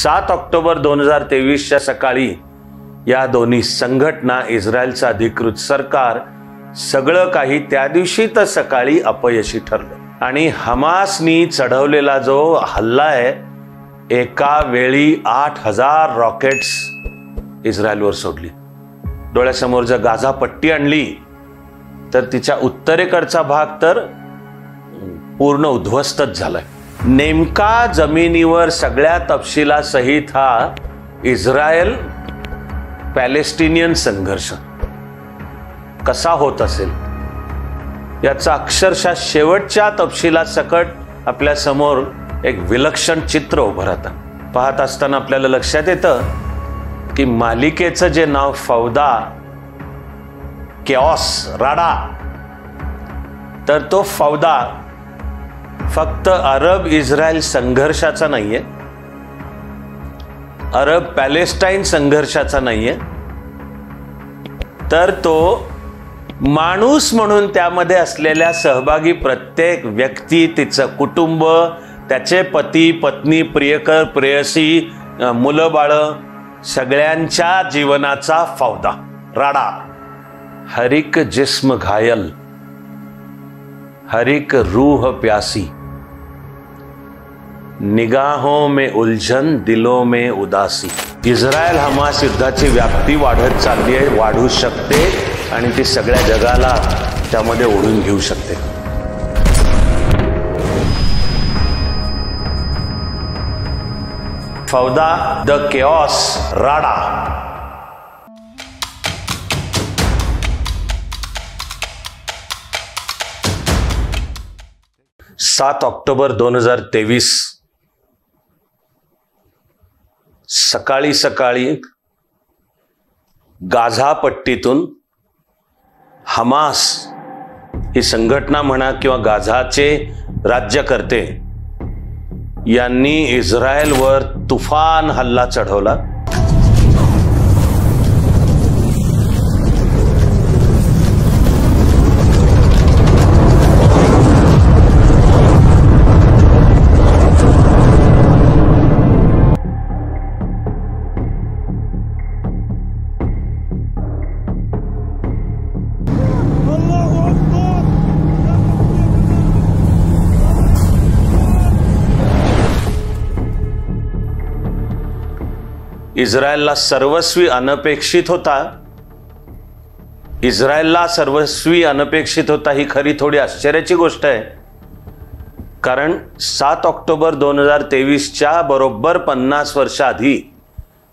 7 October 2023च्या सकाळी या दोन्ही संघटना, इस्रायलचं अधिकृत सरकार, सगळं काही त्या दिवशी तर सकाळी अपयशी ठरलं आणि हमासनी चढवलेला जो हल्ला आहे, एका वेळी 8000 रॉकेट्स इस्रायलवर सोडली. डोळ्यासमोर जर गाझा पट्टी आणली तर तिच्या उत्तरेकडचा भाग तर पूर्ण उद्ध्वस्तच झालाय. नेमका जमिनीवर सगळ्या तपशिलासहित हा इस्रायल पॅलेस्टिनियन संघर्ष कसा होत असेल याचा अक्षरशः शेवटच्या तपशिलासकट आपल्या समोर एक विलक्षण चित्र उभं राहतं. पाहत असताना आपल्याला लक्षात येतं की मालिकेचं जे नाव फौदा, केऑस, राडा, तर तो फौदा फक्त अरब इस्रायल संघर्षाचा नाहीये, अरब पॅलेस्टाईन संघर्षाचा नाहीये, तर तो माणूस म्हणून त्यामध्ये असलेल्या सहभागी प्रत्येक व्यक्ती, तिचं कुटुंब, त्याचे पती पत्नी, प्रियकर प्रेयसी, मुलं बाळ, सगळ्यांच्या जीवनाचा फौदा, राडा. हर एक जिस्म घायल, हर एक रूह प्यासी, निगाहों में उलझन, दिलों में उदासी. इस्रायल हमास युद्धाची व्याप्ती वाढत चालली आहे, वाढू शकते आणि ती सगळ्या जगाला त्यामध्ये ओढून घेऊ शकते. फौदा, द केऑस, राडा. सात ऑक्टोबर 2023 सकाळी सकाळी गाझा पट्टीतून हमास ही संघटना म्हणा किंवा गाझाचे राज्यकर्ते यांनी इस्रायलवर तुफान हल्ला चढवला. इस्रायलला सर्वस्वी अनपेक्षित होता, इस्रायलला सर्वस्वी अनपेक्षित होता ही खरी थोडी आश्चर्याची गोष्ट आहे. कारण 7 ऑक्टोबर 2023च्या बरोबर 50 वर्ष आधी,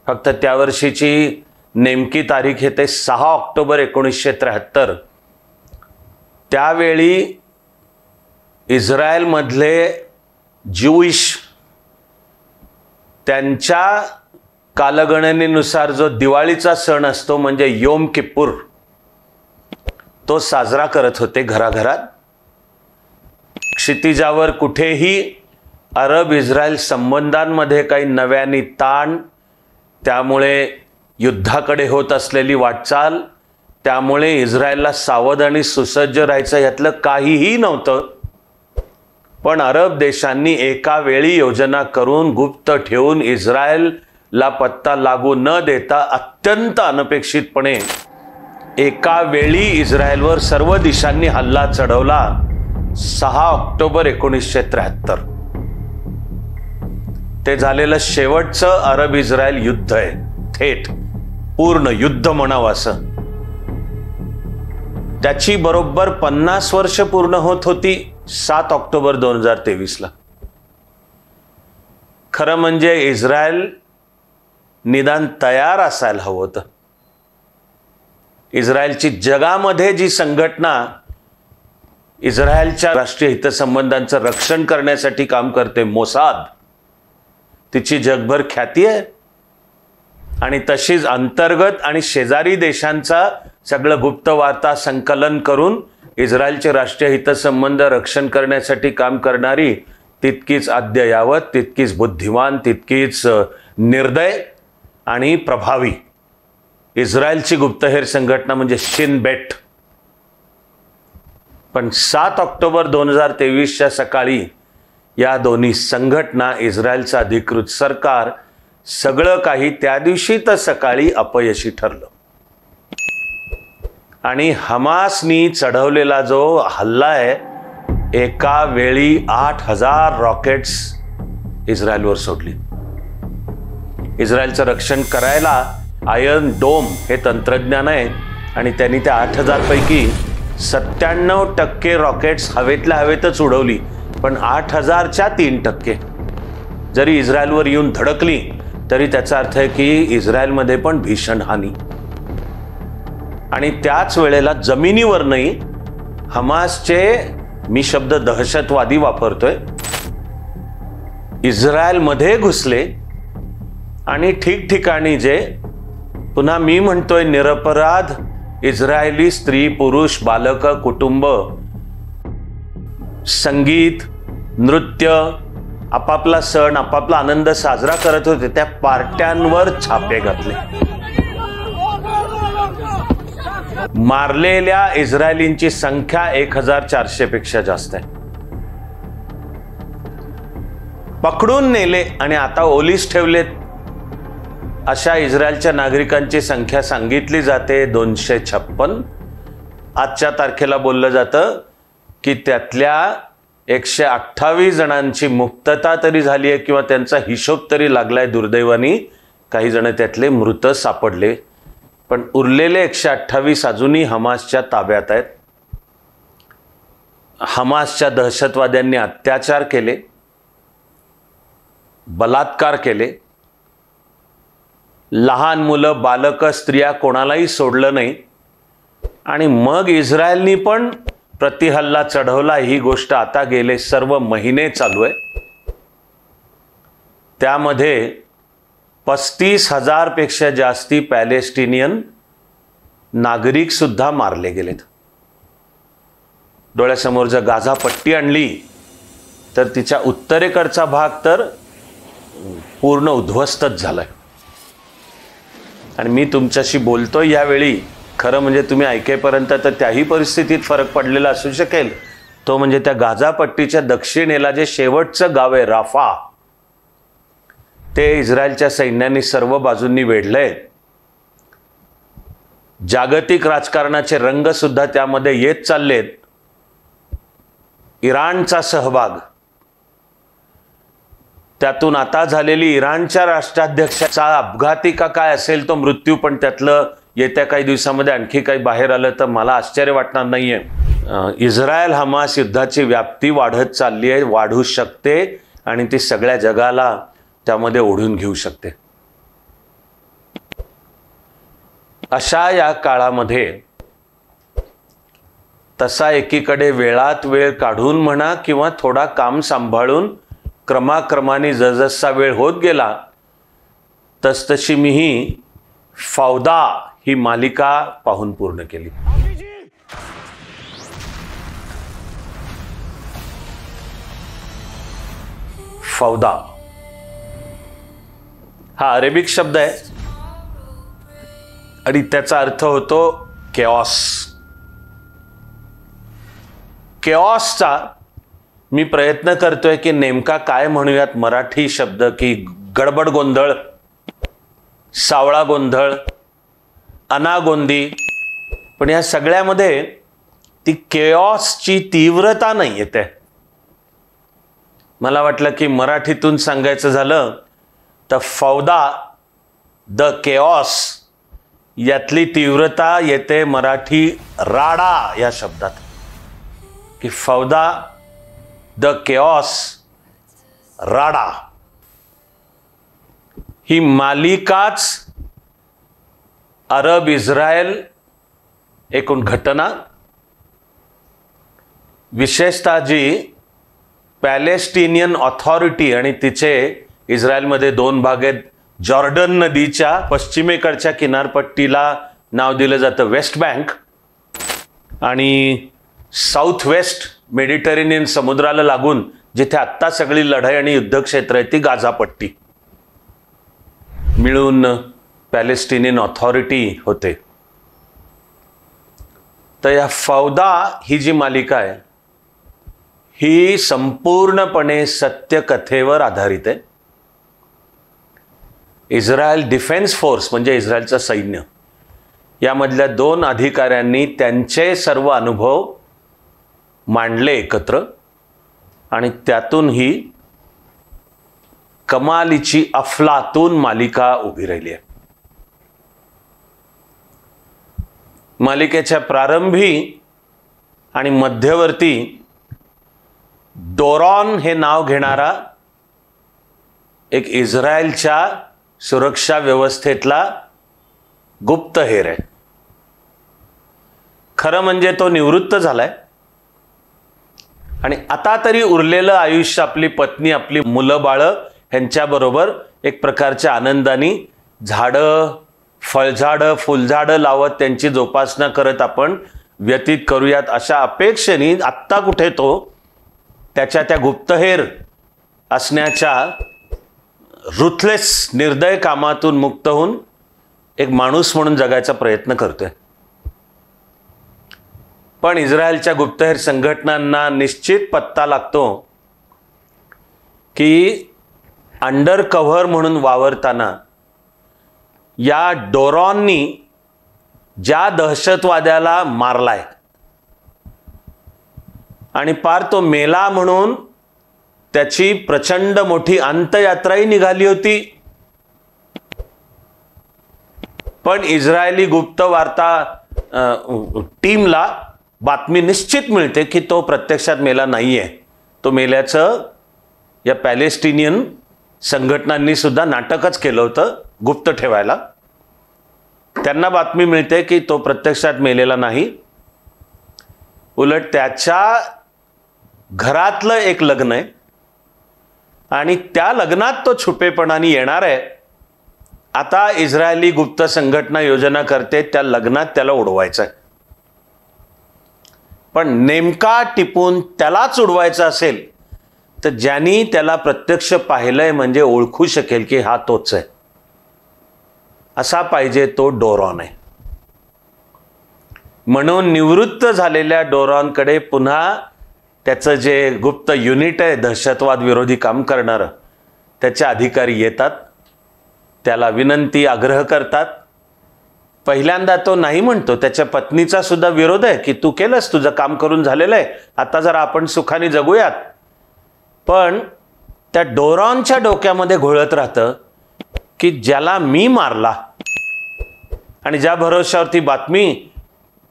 फक्त त्या वर्षीची नेमकी तारीख येते 6 ऑक्टोबर 1973, त्यावेळी इस्रायलमधले ज्यूइश त्यांच्या कालगणनेनुसार जो दिवाळीचा सण असतो म्हणजे योम किप्पूर, तो साजरा करत होते घराघरात. क्षितिजावर कुठेही अरब इस्रायल संबंधांमध्ये काही नव्याने ताण, त्यामुळे युद्धाकडे होत असलेली वाटचाल, त्यामुळे इस्रायलला सावध आणि सुसज्ज राहायचं यातलं काहीही नव्हतं. पण अरब देशांनी एका वेळी योजना करून गुप्त ठेवून इस्रायलला पत्ता लागू न देता अत्यंत अनपेक्षितपणे एका वेळी इस्रायलवर सर्व दिशांनी हल्ला चढवला. 6 ऑक्टोबर 1973 ते झालेलं शेवटचं अरब इस्रायल युद्ध आहे, थेट पूर्ण युद्ध म्हणावं असं. त्याची बरोबर 50 वर्ष पूर्ण होत होती 7 ऑक्टोबर 2023ला. खरं म्हणजे इस्रायल निदान तयार असायला हवं होतं. इस्रायलची जगामध्ये जी संघटना इस्रायलच्या राष्ट्रीय हितसंबंधांचं रक्षण करण्यासाठी काम करते, मोसाद, तिची जगभर ख्याती आहे आणि तशीच अंतर्गत आणि शेजारी देशांचा सगळं गुप्त वार्ता संकलन करून इस्रायलचे राष्ट्रीय हितसंबंध रक्षण करण्यासाठी काम करणारी तितकीच अद्ययावत, तितकीच बुद्धिमान, तितकीच निर्दय आणि प्रभावी इस्रायलची गुप्तहेर संघटना म्हणजे शिन बेट. पण 7 ऑक्टोबर 2023च्या सकाळी या दोन्ही संघटना, इस्रायलचं अधिकृत सरकार, सगळं काही त्या दिवशी तर सकाळी अपयशी ठरलं आणि हमासनी चढवलेला जो हल्ला आहे, एका वेळी 8,000 रॉकेट्स इस्रायलवर सोडली. इस्रायलचं रक्षण करायला आयर्न डोम हे तंत्रज्ञान आहे आणि त्यांनी त्या 8,000 पैकी 97% रॉकेट्स हवेतल्या हवेतच उडवली. पण 8,000च्या 3% जरी इस्रायलवर येऊन धडकली तरी त्याचा अर्थ आहे की इस्रायलमध्ये पण भीषण हानी. आणि त्याच वेळेला जमिनीवरही हमासचे, मी शब्द दहशतवादी वापरतोय, इस्रायलमध्ये घुसले आणि ठिकठिकाणी जे, पुन्हा मी म्हणतोय, निरपराध इस्रायली स्त्री, पुरुष, बालक, कुटुंब, संगीत, नृत्य, आपापला सण, आपापला आनंद साजरा करत होते, त्या पार्ट्यांवर छापे घातले. मारलेल्या इस्रायलींची संख्या 1,400 पेक्षा जास्त आहे. पकडून नेले आणि आता ओलीस ठेवलेत अशा इस्रायलच्या नागरिकांची संख्या सांगितली जाते 256. आजच्या तारखेला बोललं जातं की त्यातल्या 128 जणांची मुक्तता तरी झाली आहे किंवा त्यांचा हिशोब तरी लागलाय. दुर्दैवानी काही जण त्यातले मृत सापडले, पण उरलेले 128 अजूनही हमासच्या ताब्यात आहेत. हमासच्या दहशतवाद्यांनी अत्याचार केले, बलात्कार केले, लहान मुलं, बालक, स्त्रिया कोणालाही सोडलं नाही. आणि मग इस्रायलनी पण प्रतिहल्ला चढवला. ही गोष्ट आता गेले सर्व महिने चालू आहे. त्यामध्ये 35,000 पेक्षा जास्ती पॅलेस्टिनियन नागरिक सुद्धा मारले गेलेत. डोळ्यासमोर जर गाझा पट्टी आणली तर तिच्या उत्तरेकडचा भाग तर पूर्ण उद्ध्वस्तच झालाय. आणि मी तुमच्याशी बोलतोय यावेळी, खरं म्हणजे तुम्ही ऐकेपर्यंत तर त्याही परिस्थितीत फरक पडलेला असू शकेल. तो म्हणजे त्या गाझा पट्टीच्या दक्षिणेला जे शेवटचं गाव आहे राफा, ते इस्रायलच्या सैन्याने सर्व बाजूंनी वेढलंय. जागतिक राजकारणाचे रंग सुद्धा त्यामध्ये येत चाललेत. इराणचा सहभाग, त्यातून आता झालेली इराणच्या राष्ट्राध्यक्षाचा अपघाती का काय असेल तो मृत्यू, पण त्यातलं येत्या काही दिवसामध्ये आणखी काही बाहेर आलं तर मला आश्चर्य वाटणार नाहीये. इस्रायल हमास युद्धाची व्याप्ती वाढत चालली आहे, वाढू शकते आणि ती सगळ्या जगाला त्यामध्ये ओढून घेऊ शकते. अशा या काळामध्ये तसा एकीकडे वेळात वेळ काढून म्हणा किंवा थोडा काम सांभाळून क्रमाक्रमाने जसजसा वेळ होत गेला तसतशी मीही फौदा ही मालिका पाहून पूर्ण केली. फौदा हा अरेबिक शब्द आहे आणि त्याचा अर्थ होतो केऑस. केऑसचा मी प्रयत्न करतोय की नेमका काय म्हणूयात मराठी शब्द, की गडबड गोंधळ, सावळा गोंधळ, अनागोंदी. पण या सगळ्यामध्ये ती केऑसची तीव्रता नाही येते. मला वाटलं की मराठीतून सांगायचं झालं तर फौदा, द केऑस, यातली तीव्रता येते मराठी राडा या शब्दात, की फौदा, द केऑस, राडा. ही मालिकाच अरब इस्रायल एकूण घटना, विशेषतः जी पॅलेस्टिनियन ऑथॉरिटी आणि तिचे इस्रायलमध्ये 2 भाग आहेत. जॉर्डन नदीच्या पश्चिमेकडच्या किनारपट्टीला नाव दिलं जातं वेस्ट बँक आणि साऊथ वेस्ट मेडिटेरेनियन समुद्राला लागून जिथे आत्ता सगळी लढाई आणि युद्धक्षेत्र आहे ती गाझा पट्टी मिळून पॅलेस्टिनियन ऑथॉरिटी होते. तर या फौदा ही जी मालिका आहे ही संपूर्णपणे सत्यकथेवर आधारित आहे. इस्रायल डिफेन्स फोर्स म्हणजे इस्रायलचं सैन्य, यामधल्या 2 अधिकाऱ्यांनी त्यांचे सर्व अनुभव मांडले एकत्र आणि त्यातून ही कमालीची अफलातून मालिका उभी राहिली आहे. मालिकेच्या प्रारंभी आणि मध्यवर्ती डोरॉन हे नाव घेणारा एक इस्रायलच्या सुरक्षा व्यवस्थेतला गुप्तहेर आहे. खरं म्हणजे तो निवृत्त झालाय आणि आता तरी उरलेलं आयुष्य आपली पत्नी, आपली मुलं बाळं ह्यांच्याबरोबर एक प्रकारच्या आनंदाने झाडं, फळझाडं, फुलझाडं लावत त्यांची जोपासना करत आपण व्यतीत करूयात अशा अपेक्षेने आत्ता कुठे तो त्याच्या त्या गुप्तहेर असण्याच्या रुथलेस निर्दय कामातून मुक्त होऊन एक माणूस म्हणून जगायचा प्रयत्न करतोय. पण इस्रायलच्या गुप्तहेर संघटनांना निश्चित पत्ता लागतो की अंडर कव्हर म्हणून वावरताना या डोरॉननी ज्या दहशतवाद्याला मारलाय आणि पार तो मेला म्हणून त्याची प्रचंड मोठी अंत्ययात्राही निघाली होती, पण इस्रायली गुप्तवार्ता टीमला बातमी निश्चित मिळते की तो प्रत्यक्षात मेला नाहीये. तो मेल्याचं या पॅलेस्टिनियन संघटनांनी सुद्धा नाटकच केलं होतं गुप्त ठेवायला. त्यांना बातमी मिळते की तो प्रत्यक्षात मेलेला नाही, उलट त्याच्या घरातलं एक लग्न आहे आणि त्या लग्नात तो छुपेपणाने येणार आहे. आता इस्रायली गुप्त संघटना योजना करते त्या लग्नात त्याला उडवायचं आहे. पण नेमका टिपून त्यालाच उडवायचा असेल तर ज्यांनी त्याला प्रत्यक्ष पाहिलंय म्हणजे ओळखू शकेल की हा तोच आहे, असा पाहिजे तो डोरॉन आहे. म्हणून निवृत्त झालेल्या डोरॉनकडे पुन्हा त्याचं जे गुप्त युनिट आहे दहशतवाद विरोधी काम करणारं, त्याचे अधिकारी येतात, त्याला विनंती आग्रह करतात. पहिल्यांदा तो नाही म्हणतो, त्याच्या पत्नीचा सुद्धा विरोध आहे की तू केलंस, तुझं काम करून झालेलं आहे, आता जरा आपण सुखाने जगूयात. पण त्या डोरॉनच्या डोक्यामध्ये घोळत राहतं की ज्याला मी मारला आणि ज्या भरोशावरती बातमी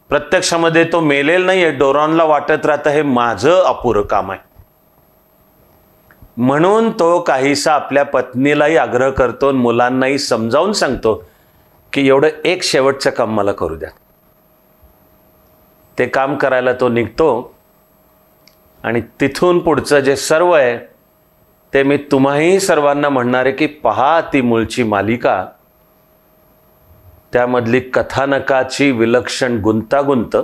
प्रत्यक्षामध्ये तो मेलेला नाहीये, डोरॉनला वाटत राहतं हे माझं अपुरं काम आहे. म्हणून तो काहीसा आपल्या पत्नीलाही आग्रह करतो, मुलांनाही समजावून सांगतो की एवढं एक शेवटचं काम मला करू द्या. ते काम करायला तो निघतो आणि तिथून पुढचं जे सर्व आहे ते मी तुम्हाही सर्वांना म्हणणार आहे की पहा ती मूळची मालिका, त्यामधली कथानकाची विलक्षण गुंतागुंत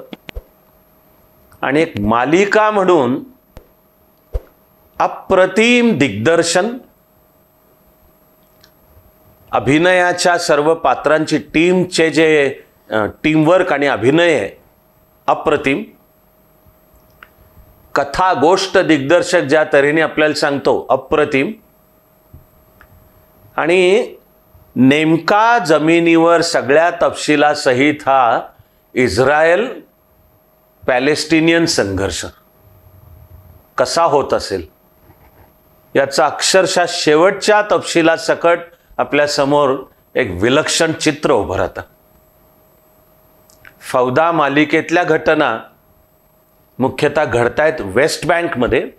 आणि एक मालिका म्हणून अप्रतिम दिग्दर्शन, अभिनयाच्या सर्व पात्रांची टीमचे जे टीमवर्क आणि अभिनय आहे अप्रतिम. कथा गोष्ट दिग्दर्शक ज्या तऱ्हेने आपल्याला सांगतो अप्रतिम. आणि नेमका जमिनीवर सगळ्या तपशिलासहित हा इस्रायल पॅलेस्टिनियन संघर्ष कसा होत असेल याचा अक्षरशः शेवटच्या तपशिलासकट आपल्या समोर एक विलक्षण चित्र उभं राहतं. फौदा मालिकेतल्या घटना मुख्यतः घडतायत वेस्ट बँकमध्ये.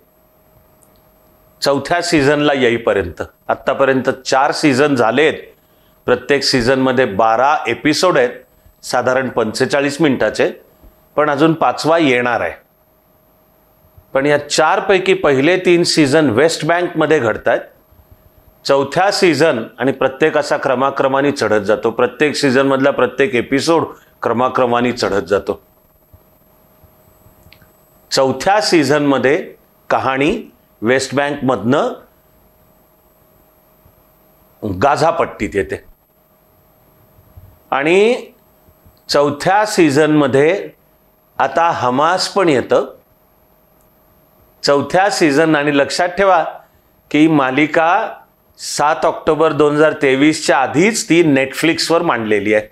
4थ्या सीझनला येईपर्यंत आत्तापर्यंत 4 सीझन झालेत. प्रत्येक सीझनमध्ये 12 एपिसोड आहेत, साधारण 45 मिनिटाचे, पण अजून 5वा येणार आहे. पण या 4 पैकी पहिले 3 सीझन वेस्ट बँकमध्ये घडतायत. 4थ्या सीझन आणि प्रत्येक असा क्रमाक्रमाने चढत जातो. प्रत्येक सीझनमधला प्रत्येक एपिसोड क्रमाक्रमाने चढत जातो. 4थ्या सीझनमध्ये कहाणी वेस्ट बँकमधनं गाझा पट्टीत येते आणि 4थ्या सीझनमध्ये आता हमास पण येतं. 4थ्या सीझन आणि लक्षात ठेवा की मालिका 7 ऑक्टोबर 2023च्या आधीच ती नेटफ्लिक्सवर मांडलेली आहे,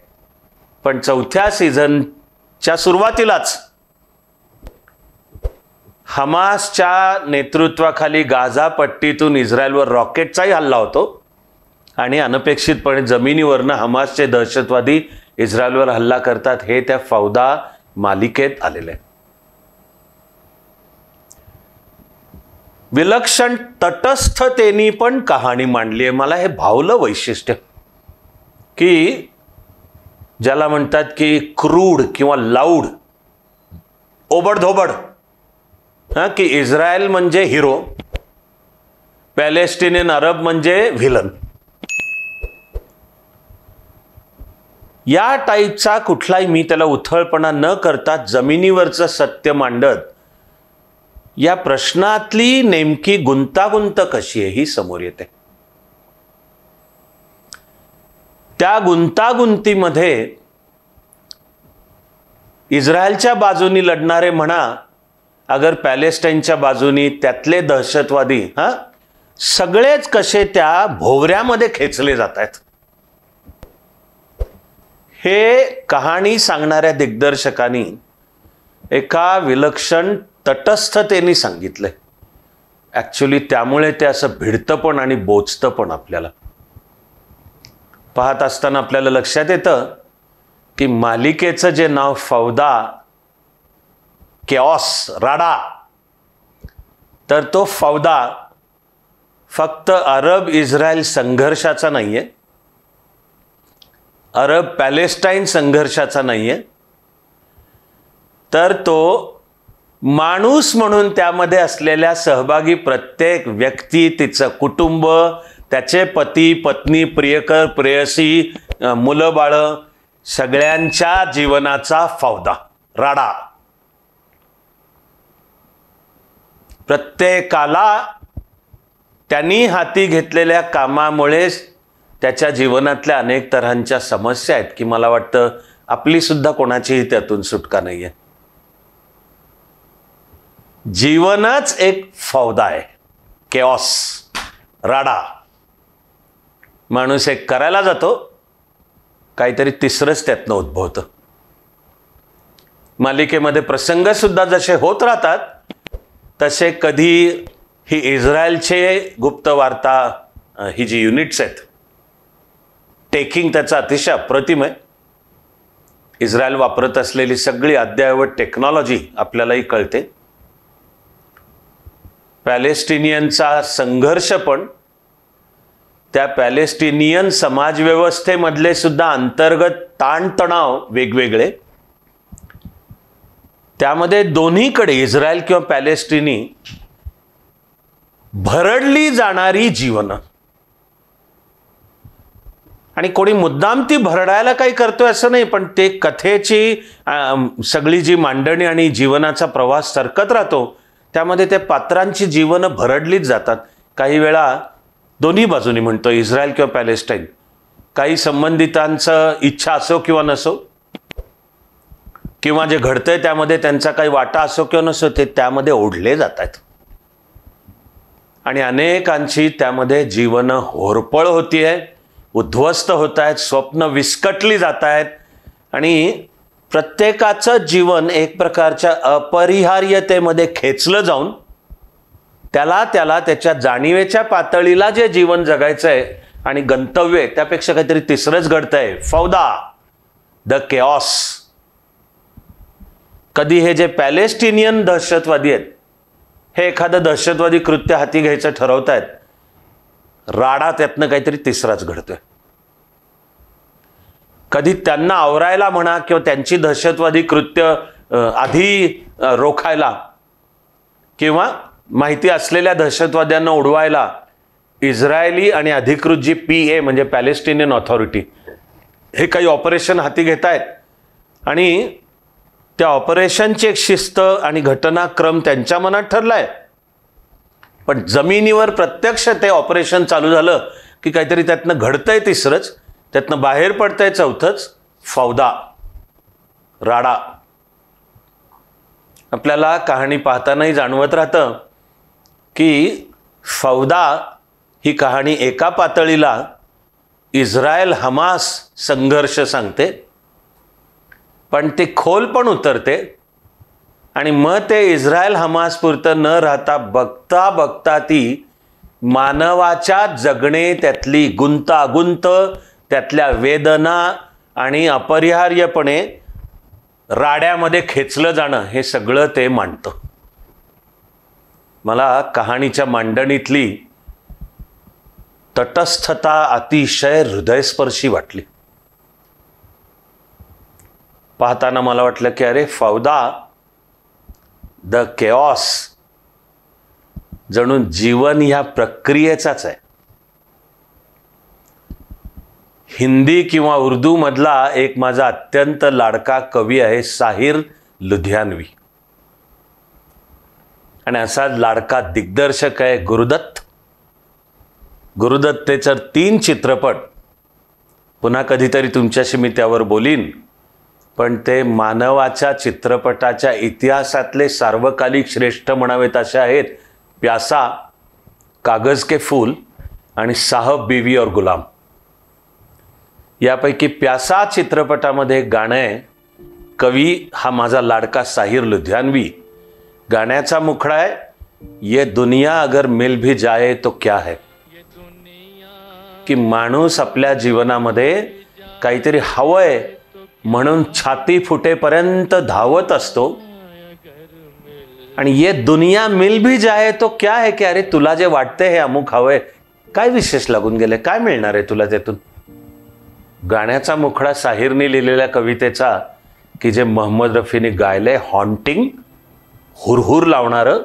पण 4थ्या सीझनच्या सुरुवातीलाच हमासच्या नेतृत्वाखाली गाझा पट्टीतून इस्रायलवर रॉकेटचाही हल्ला होतो आणि अनपेक्षितपणे जमिनीवरनं हमासचे दहशतवादी इस्रायलवर हल्ला करतात. हे त्या फौदा मालिकेत आलेले आहे. विलक्षण तटस्थतेने पण कहाणी मांडली आहे. मला हे भावलं वैशिष्ट्य, की ज्याला म्हणतात की क्रूड किंवा लाऊड, ओबडधोबड, की इस्रायल म्हणजे हिरो, पॅलेस्टिनियन अरब म्हणजे व्हिलन, या टाईपचा कुठलाही, मी त्याला उथळपणा न करता जमिनीवरचं सत्य मांडत या प्रश्नातली नेमकी गुंतागुंत कशी आहे ही समोर येते. त्या गुंतागुंतीमध्ये इस्रायलच्या बाजूनी लढणारे म्हणा, अगर पॅलेस्टाईनच्या बाजूनी त्यातले दहशतवादी, सगळेच कसे त्या भोवऱ्यामध्ये खेचले जात आहेत. हे कहाणी सांगणाऱ्या दिग्दर्शकांनी एका विलक्षण तटस्थतेने सांगितलंय. ॲक्च्युली त्यामुळे ते असं भिडतं पण आणि बोचतं पण. आपल्याला पाहत असताना आपल्याला लक्षात येतं की मालिकेचं जे नाव फौदा, केऑस, राडा, तर तो फौदा फक्त अरब इस्रायल संघर्षाचा नाहीये, अरब पॅलेस्टाईन संघर्षाचा नाहीये, तर तो माणूस म्हणून त्यामध्ये असलेल्या सहभागी प्रत्येक व्यक्ती, तिचं कुटुंब, त्याचे पती पत्नी, प्रियकर प्रेयसी, मुलं बाळं, सगळ्यांच्या जीवनाचा फौदा, राडा. प्रत्येकाला त्यांनी हाती घेतलेल्या कामामुळे त्याच्या जीवनातल्या अनेक तऱ्हांच्या समस्या आहेत, की मला वाटतं आपली सुद्धा कोणाचीही त्यातून सुटका नाहीये. जीवनच एक फौदा आहे, केऑस, राडा. माणूस एक करायला जातो, काहीतरी तिसरंच त्यातनं उद्भवतं. मालिकेमध्ये प्रसंग सुद्धा जसे होत राहतात, तसे कधी ही इस्रायलचे गुप्त वार्ता, ही जी युनिट्स आहेत, टेकिंग त्याचा अतिशय अप्रतिम आहे. इस्रायल वापरत असलेली सगळी अद्ययावत टेक्नॉलॉजी आपल्यालाही कळते. पॅलेस्टिनियनचा संघर्ष पण, त्या पॅलेस्टिनियन समाजव्यवस्थेमधले सुद्धा अंतर्गत ताणतणाव वेगवेगळे, त्यामध्ये दोन्हीकडे इस्रायल किंवा पॅलेस्टिनी भरडली जाणारी जीवनं. आणि कोणी मुद्दाम ती भरडायला काही करतोय असं नाही, पण ते कथेची सगळी जी मांडणी आणि जीवनाचा प्रवास सरकत राहतो, त्यामध्ये त्या पात्रांची जीवनं भरडलीच जातात. काही वेळा दोन्ही बाजूनी म्हणतो, इस्रायल किंवा पॅलेस्टाईन, काही संबंधितांचं इच्छा असो किंवा नसो, किंवा जे घडतंय त्यामध्ये त्यांचा काही वाटा असो किंवा नसो, ते त्यामध्ये ओढले जातात आणि अनेकांची त्यामध्ये जीवनं होरपळ होतीये, उद्ध्वस्त होत आहेत, स्वप्न विस्कटली जात आहेत आणि प्रत्येकाचं जीवन एक प्रकारच्या अपरिहार्यतेमध्ये खेचलं जाऊन त्याला त्याच्या जाणीवेच्या पातळीला जे जीवन जगायचंय आणि गंतव्य त्यापेक्षा काहीतरी तिसरंच घडतंय, फौदा, द केऑस. कधी हे जे पॅलेस्टिनियन दहशतवादी आहेत, हे एखादं दहशतवादी कृत्य हाती घ्यायचं ठरवतायत, राडा त्यातनं काहीतरी तिसराच घडतोय. कधी त्यांना आवरायला म्हणा किंवा त्यांची दहशतवादी कृत्य आधी रोखायला किंवा माहिती असलेल्या दहशतवाद्यांना उडवायला इस्रायली आणि अधिकृत जी PA म्हणजे पॅलेस्टिनियन ऑथॉरिटी, हे काही ऑपरेशन हाती घेत आहेत आणि त्या ऑपरेशनची एक शिस्त आणि घटनाक्रम त्यांच्या मनात ठरलाय, पण जमिनीवर प्रत्यक्ष ते ऑपरेशन चालू झालं की काहीतरी त्यातनं घडतंय तिसरंच, त्यातनं बाहेर पडतंय चौथंच, फौदा, राडा. आपल्याला कहाणी पाहतानाही जाणवत राहतं की फौदा ही कहाणी एका पातळीला इस्रायल हमास संघर्ष सांगते, पण ती खोल पण उतरते आणि मग ते इस्रायल हमास पुरतं न राहता बघता बघता ती मानवाच्या जगणे, त्यातली गुंतागुंत, त्यातल्या वेदना आणि अपरिहार्यपणे राड्यामध्ये खेचलं जाणं, हे सगळं ते मांडतं. मला कहाणीच्या मांडणीतली तटस्थता अतिशय हृदयस्पर्शी वाटली. पाहताना मला वाटलं की अरे फौदा, द केऑस, जणू जीवन ह्या प्रक्रियेचाच आहे. हिंदी किंवा उर्दू मधला एक माझा अत्यंत लाडका कवी आहे साहिर लुधियानवी, आणि असा लाडका दिग्दर्शक आहे गुरुदत्त. गुरुदत्तेचे 3 चित्रपट, पुन्हा कधीतरी तुमच्याशी मी त्यावर बोलीन, पण ते मानवाच्या चित्रपटाच्या इतिहासातले सार्वकालिक श्रेष्ठ म्हणावेत असे आहेत. प्यासा, कागज के फूल आणि साहब बीवी और गुलाम. यापैकी प्यासा चित्रपटामध्ये गाणं आहे, कवी हा माझा लाडका साहिर लुधियानवी. गाण्याचा मुखडा आहे, ये दुनिया अगर मिल भी जाए तो क्या है. की माणूस आपल्या जीवनामध्ये काहीतरी हवंय म्हणून छाती फुटेपर्यंत धावत असतो, आणि ये दुनिया मिल भी जाए तो क्या है, की अरे तुला जे वाटतंय हे अमुक हवंय, काय विशेष लागून गेले, काय मिळणार आहे तुला त्यातून. गाण्याचा मुखडा साहिरने लिहिलेल्या कवितेचा, की जे मोहम्मद रफीने गायलंय, हॉन्टिंग, हुरहुर लावणारं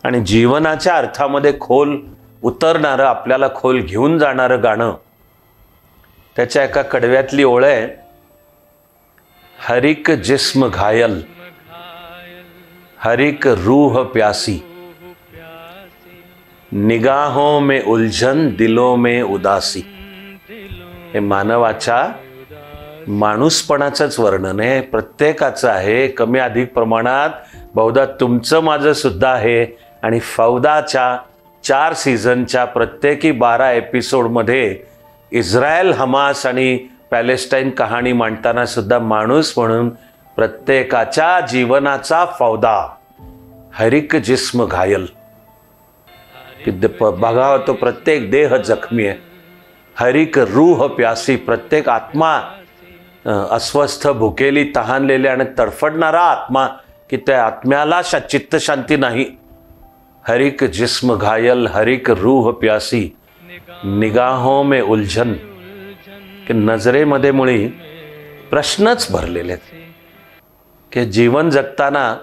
आणि जीवनाच्या अर्थामध्ये खोल उतरणारं, आपल्याला खोल घेऊन जाणारं गाणं. त्याच्या एका कडव्यातली ओळ आहे, हर एक जिस्म घायल, हर एक रूह प्यासी, निगाहों में उलझन, दिलों में उदासी. हे मानवाच्या माणूसपणाचंच वर्णन आहे, प्रत्येकाचं आहे, कमी अधिक प्रमाणात बहुधा तुमचं माझं सुद्धा आहे. आणि फौदाच्या 4 सीझनच्या प्रत्येकी 12 एपिसोडमध्ये इस्रायल हमास आणि पॅलेस्टाईन कहाणी मांडताना सुद्धा माणूस म्हणून प्रत्येकाच्या जीवनाचा फौदा, हर एक जिस्म घायल, बघावा तो प्रत्येक देह जखमी आहे. हर एक रूह प्यासी, प्रत्येक आत्मा अस्वस्थ, भुकेली, तहानलेली आणि तडफडणारा आत्मा, की त्या आत्म्याला चित्त शांती नाही. हर एक जिस्म घायल, हर एक रूह प्यासी, निगाहों में उलझन, की नजरेमध्ये मुळी प्रश्नच भरलेले आहेत, की जीवन जगताना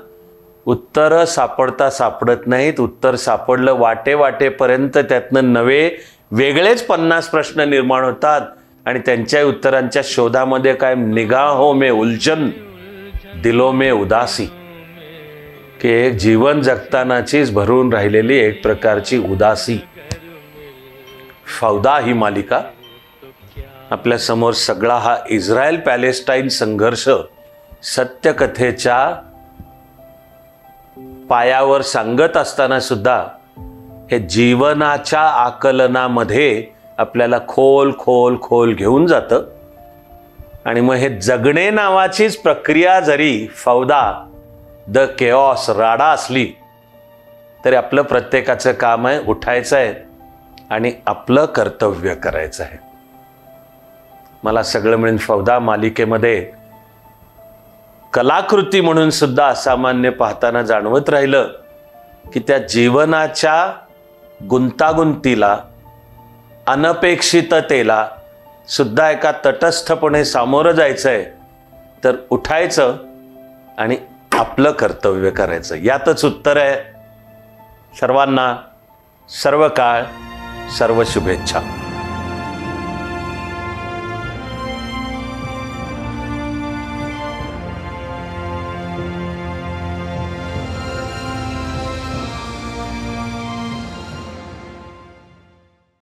उत्तर सापडता सापडत नाहीत. उत्तर सापडलं वाटेपर्यंत त्यातनं नवे वेगळेच 50 प्रश्न निर्माण होतात, आणि त्यांच्या उत्तरांच्या शोधामध्ये काय, निगाहों में उलझन, दिलों में उदासी, की एक जीवन जगतानाचीच भरून राहिलेली एक प्रकारची उदासी. फौदा ही मालिका आपल्या समोर सगळा हा इस्रायल पॅलेस्टाईन संघर्ष सत्यकथेच्या पायावर सांगत असताना सुद्धा हे जीवनाच्या आकलनामध्ये आपल्याला खोल खोल खोल घेऊन जातं. आणि मग हे जगणे नावाचीच प्रक्रिया जरी फौदा, द केऑस, राडा असली तरी आपलं प्रत्येकाचं काम आहे, उठायचं आहे आणि आपलं कर्तव्य करायचं आहे. मला सगळं मिळून फौदा मालिकेमध्ये कलाकृती म्हणून सुद्धा असामान्य पाहताना जाणवत राहिलं, की त्या जीवनाच्या गुंतागुंतीला, अनपेक्षिततेला सुद्धा एका तटस्थपणे सामोरं जायचंय, तर उठायचं आणि आपलं कर्तव्य करायचं. यातच उत्तर आहे. सर्वांना सर्व काळ सर्व शुभेच्छा.